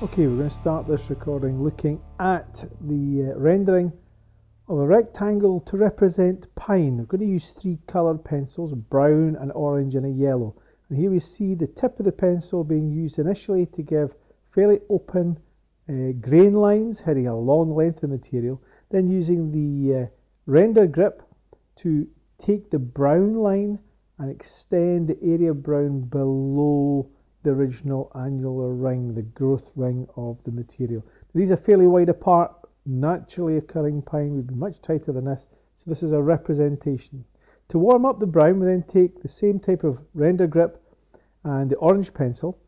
Okay, we're going to start this recording looking at the rendering of a rectangle to represent pine. We're going to use three coloured pencils, brown, an orange and a yellow. And here we see the tip of the pencil being used initially to give fairly open grain lines heading along the length of the material, then using the render grip to take the brown line and extend the area of brown below the original annular ring, the growth ring of the material. These are fairly wide apart. Naturally occurring pine would be much tighter than this, so this is a representation. To warm up the brown, we then take the same type of render grip and the orange pencil,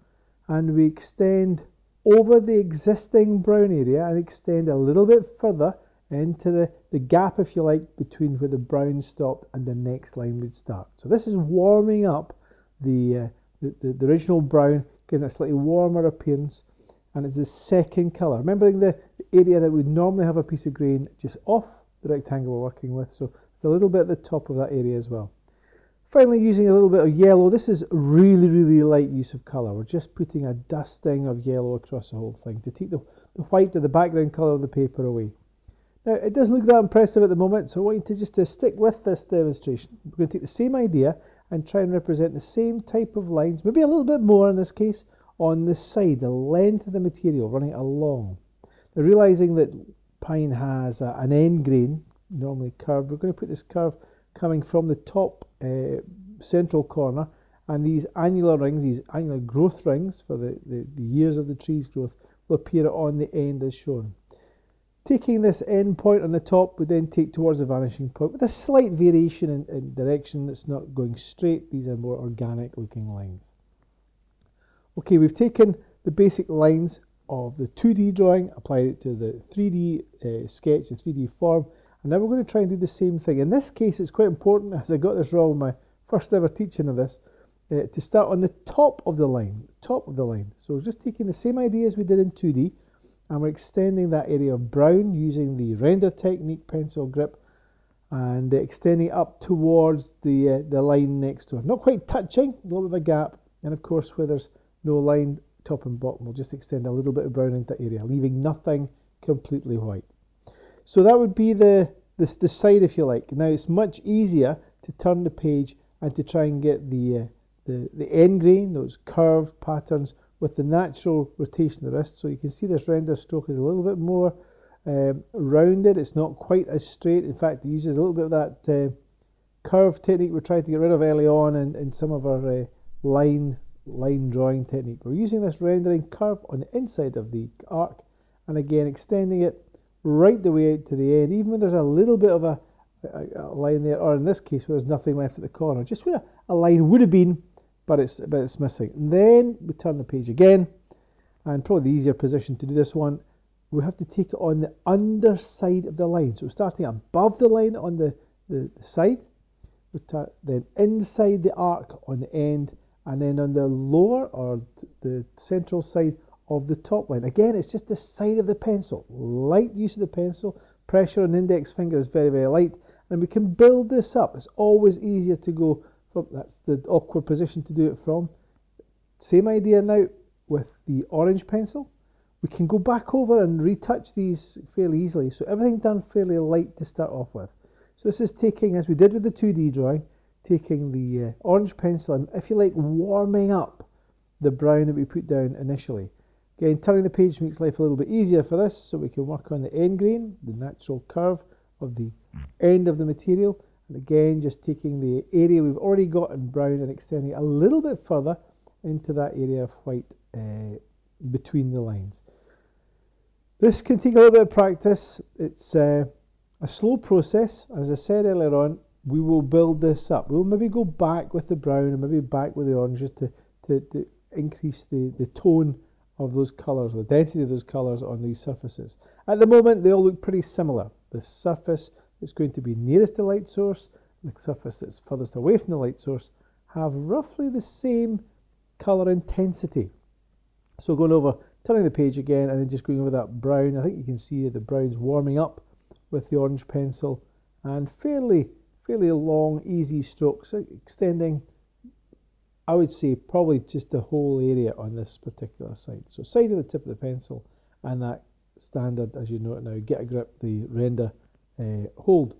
and we extend over the existing brown area and extend a little bit further into the gap, if you like, between where the brown stopped and the next line would start. So this is warming up the original brown, giving it a slightly warmer appearance, and it's the second colour. Remembering the area that would normally have a piece of grain just off the rectangle we're working with, so it's a little bit at the top of that area as well. Finally, using a little bit of yellow. This is really light use of colour. We're just putting a dusting of yellow across the whole thing to take the white or the background colour of the paper away. Now, it doesn't look that impressive at the moment, so I want you to stick with this demonstration. We're going to take the same idea and try and represent the same type of lines, maybe a little bit more in this case, on the side, the length of the material running along. Now, realising that pine has an end grain, normally curved, we're going to put this curve coming from the top central corner, and these annular rings, these annular growth rings for the years of the tree's growth, will appear on the end as shown. Taking this end point on the top, we then take towards the vanishing point with a slight variation in direction that's not going straight. These are more organic looking lines. Okay, we've taken the basic lines of the 2D drawing, applied it to the 3D sketch, the 3D form, and now we're going to try and do the same thing. In this case, it's quite important, as I got this wrong in my first ever teaching of this, to start on the top of the line, So we're just taking the same idea as we did in 2D, and we're extending that area of brown using the render technique pencil grip and extending up towards the line next to it. Not quite touching, a little bit of a gap, and of course where there's no line top and bottom, we'll just extend a little bit of brown into that area, leaving nothing completely white. So that would be the side, if you like. Now it's much easier to turn the page and to try and get the end grain, those curved patterns, with the natural rotation of the wrist. So you can see this render stroke is a little bit more rounded. It's not quite as straight. In fact, it uses a little bit of that curve technique we tried to get rid of early on in some of our line drawing technique. We're using this rendering curve on the inside of the arc, and again extending it right the way out to the end, even when there's a little bit of a line there, or in this case where there's nothing left at the corner, just where a line would have been, but it's missing. And then we turn the page again, and probably the easier position to do this one, we have to take it on the underside of the line. So we're starting above the line on the side, then inside the arc on the end, and then on the lower or the central side of the top line. Again, it's just the side of the pencil. Light use of the pencil, pressure on the index finger is very light, and we can build this up. It's always easier to go from, that's the awkward position to do it from. Same idea now with the orange pencil. We can go back over and retouch these fairly easily. So everything done fairly light to start off with. So this is taking, as we did with the 2D drawing, taking the orange pencil and, if you like, warming up the brown that we put down initially. Again, turning the page makes life a little bit easier for this, so we can work on the end grain, the natural curve of the end of the material. And again, just taking the area we've already got in brown and extending a little bit further into that area of white between the lines. This can take a little bit of practice. It's a slow process. As I said earlier on, we will build this up. We'll maybe go back with the brown and maybe back with the oranges to increase the tone of those colours, the density of those colours on these surfaces. At the moment, they all look pretty similar. The surface that's going to be nearest the light source, the surface that's furthest away from the light source, have roughly the same colour intensity. So going over, turning the page again, and then just going over that brown. I think you can see the brown's warming up with the orange pencil, and fairly long, easy strokes, extending I would say probably just the whole area on this particular side. So side of the tip of the pencil and that standard, as you know it now, get a grip, the render hold.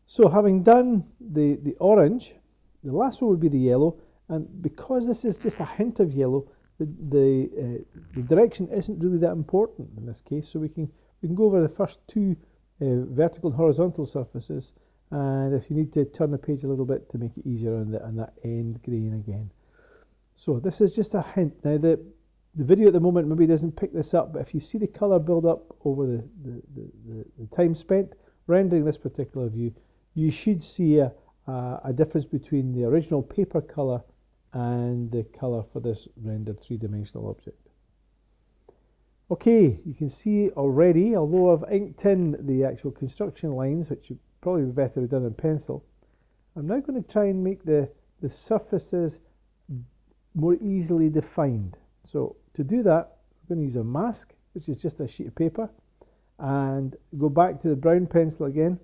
So having done the orange, the last one would be the yellow, and because this is just a hint of yellow, the direction isn't really that important in this case. So we can go over the first two vertical and horizontal surfaces, and if you need to turn the page a little bit to make it easier on that end grain again. So this is just a hint. Now the video at the moment maybe doesn't pick this up, but if you see the colour build up over the time spent rendering this particular view, you should see a difference between the original paper colour and the colour for this rendered three-dimensional object. Okay, you can see already, although I've inked in the actual construction lines, which would probably be better done in pencil, I'm now going to try and make the surfaces more easily defined. So to do that, we're going to use a mask, which is just a sheet of paper, and go back to the brown pencil again.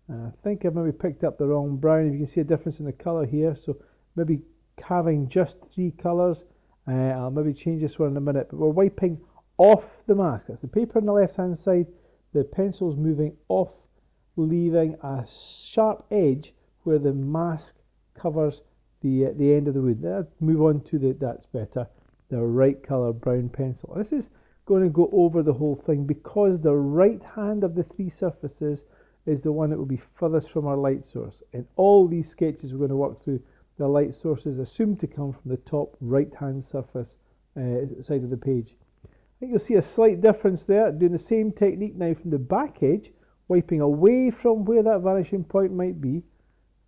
I think I've maybe picked up the wrong brown. You can see a difference in the colour here, so maybe having just three colours. I'll maybe change this one in a minute, but we're wiping off the mask. That's the paper on the left hand side, the pencil's moving off, leaving a sharp edge where the mask covers the end of the wood. Now move on to that's better, the right colour brown pencil. This is going to go over the whole thing because the right hand of the three surfaces is the one that will be furthest from our light source. In all these sketches we're going to work through, the light source is assumed to come from the top right hand surface side of the page. I think you'll see a slight difference there, doing the same technique now from the back edge, wiping away from where that vanishing point might be,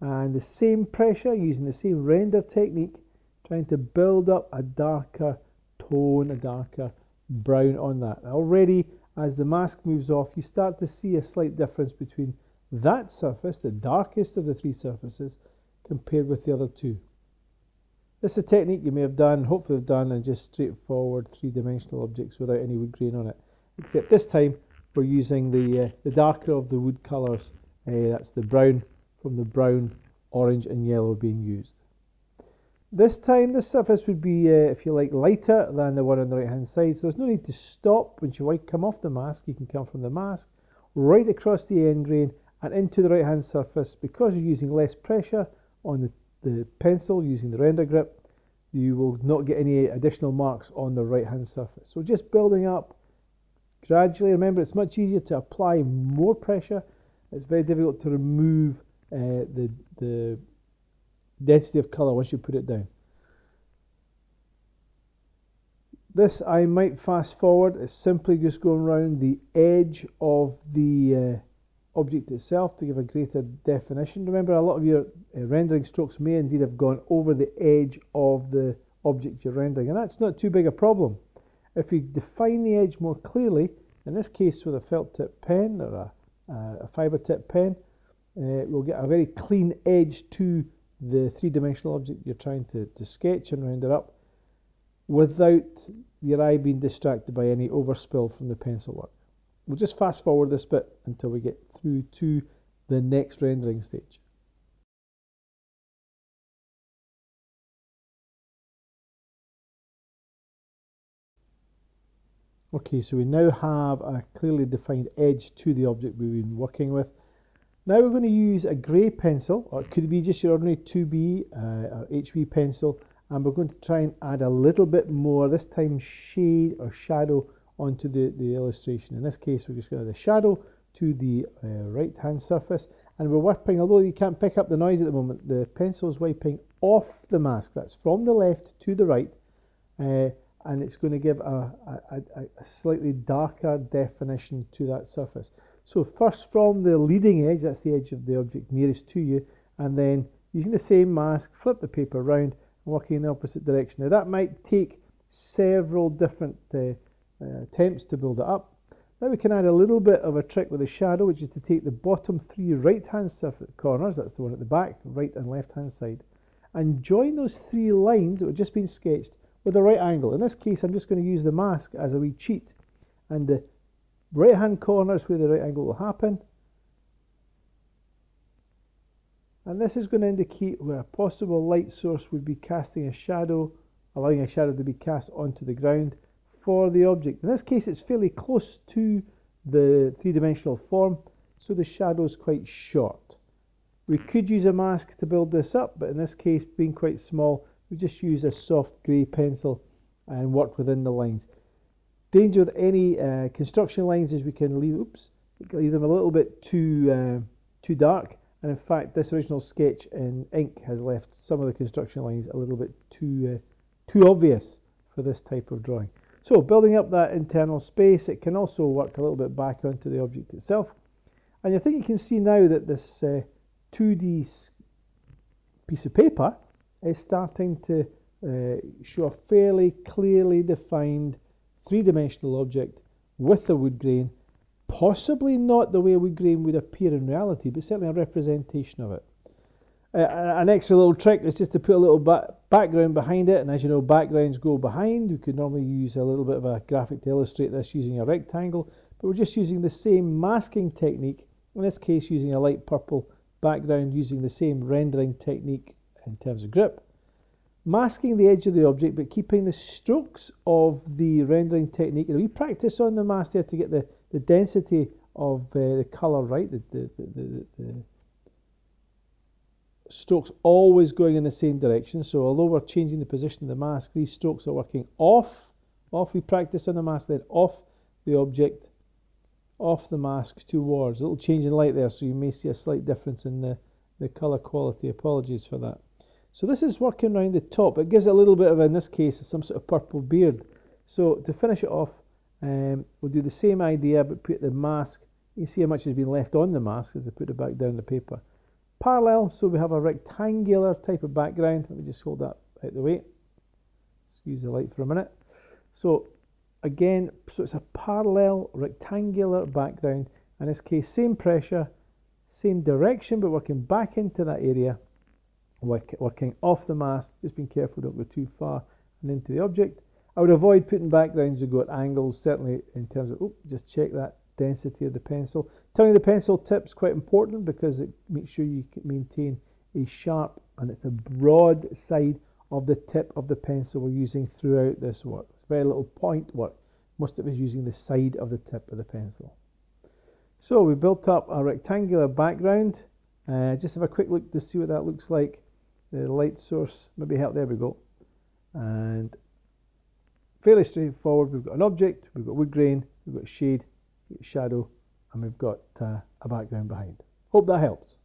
and the same pressure, using the same render technique, trying to build up a darker tone, a darker brown on that. Now already, as the mask moves off, you start to see a slight difference between that surface, the darkest of the three surfaces, compared with the other two. This is a technique you may have done, hopefully have done, in just straightforward three-dimensional objects without any wood grain on it. Except this time we're using the darker of the wood colours. That's the brown, from the brown, orange and yellow being used. This time this surface would be, if you like, lighter than the one on the right hand side, so there's no need to stop. Once you come off the mask, you can come from the mask right across the end grain and into the right hand surface. Because you're using less pressure on the pencil, using the render grip, you will not get any additional marks on the right hand surface. So just building up gradually. Remember, it's much easier to apply more pressure. It's very difficult to remove the density of colour once you put it down. This I might fast forward. It's simply just going around the edge of the object itself to give a greater definition. Remember, a lot of your rendering strokes may indeed have gone over the edge of the object you're rendering, and that's not too big a problem. If you define the edge more clearly, in this case with a felt tip pen or a fibre tip pen, we'll get a very clean edge to the three-dimensional object you're trying to sketch and render up without your eye being distracted by any overspill from the pencil work. We'll just fast forward this bit until we get through to the next rendering stage. Okay, so we now have a clearly defined edge to the object we've been working with. Now we're going to use a grey pencil, or it could be just your ordinary 2B or HB pencil, and we're going to try and add a little bit more, this time shade or shadow, onto the illustration. In this case, we're just going to add a shadow to the right hand surface, and we're wiping, although you can't pick up the noise at the moment, the pencil is wiping off the mask. That's from the left to the right, and it's going to give a slightly darker definition to that surface. So first from the leading edge, that's the edge of the object nearest to you, and then using the same mask, flip the paper around and working in the opposite direction. Now that might take several different attempts to build it up. Now we can add a little bit of a trick with the shadow, which is to take the bottom three right hand surface corners, that's the one at the back, right and left hand side, and join those three lines that have just been sketched with a right angle. In this case, I'm just going to use the mask as a wee cheat, and the right hand corner is where the right angle will happen, And this is going to indicate where a possible light source would be casting a shadow, allowing a shadow to be cast onto the ground for the object. In this case, it's fairly close to the three-dimensional form, so the shadow is quite short. We could use a mask to build this up, but in this case, being quite small, we just use a soft grey pencil and work within the lines. Danger with any construction lines is we can leave them a little bit too dark. And in fact, this original sketch in ink has left some of the construction lines a little bit too obvious for this type of drawing. So building up that internal space, it can also work a little bit back onto the object itself. And I think you can see now that this 2D piece of paper is starting to show a fairly clearly defined three-dimensional object with a wood grain. Possibly not the way a wood grain would appear in reality, but certainly a representation of it. An extra little trick is just to put a little background behind it, and as you know, backgrounds go behind. We could normally use a little bit of a graphic to illustrate this using a rectangle, but we're just using the same masking technique, in this case using a light purple background, using the same rendering technique in terms of grip. Masking the edge of the object, but keeping the strokes of the rendering technique. And we practice on the mask there to get the density of the colour right, the strokes always going in the same direction. So although we're changing the position of the mask, these strokes are working off. We practice on the mask, then off the object, off the mask towards. A little change in light there, so you may see a slight difference in the colour quality. Apologies for that. So this is working around the top. It gives it a little bit of, in this case, some sort of purple beard. So to finish it off, we'll do the same idea, but put the mask. You see how much has been left on the mask as I put it back down the paper. Parallel, so we have a rectangular type of background. Let me just hold that out of the way. Excuse the light for a minute. So again, so it's a parallel rectangular background. In this case, same pressure, same direction, but working back into that area. Working off the mask, just being careful, don't go too far and into the object. I would avoid putting backgrounds that go at angles, certainly in terms of, just check that density of the pencil. Turning the pencil tip is quite important because it makes sure you can maintain a sharp, and it's a broad side of the tip of the pencil we're using throughout this work. It's very little point work. Most of it is using the side of the tip of the pencil. So we built up a rectangular background. Just have a quick look to see what that looks like. The light source, maybe help, there we go. And fairly straightforward. We've got an object, we've got wood grain, we've got shade, we've got shadow, and we've got a background behind. Hope that helps.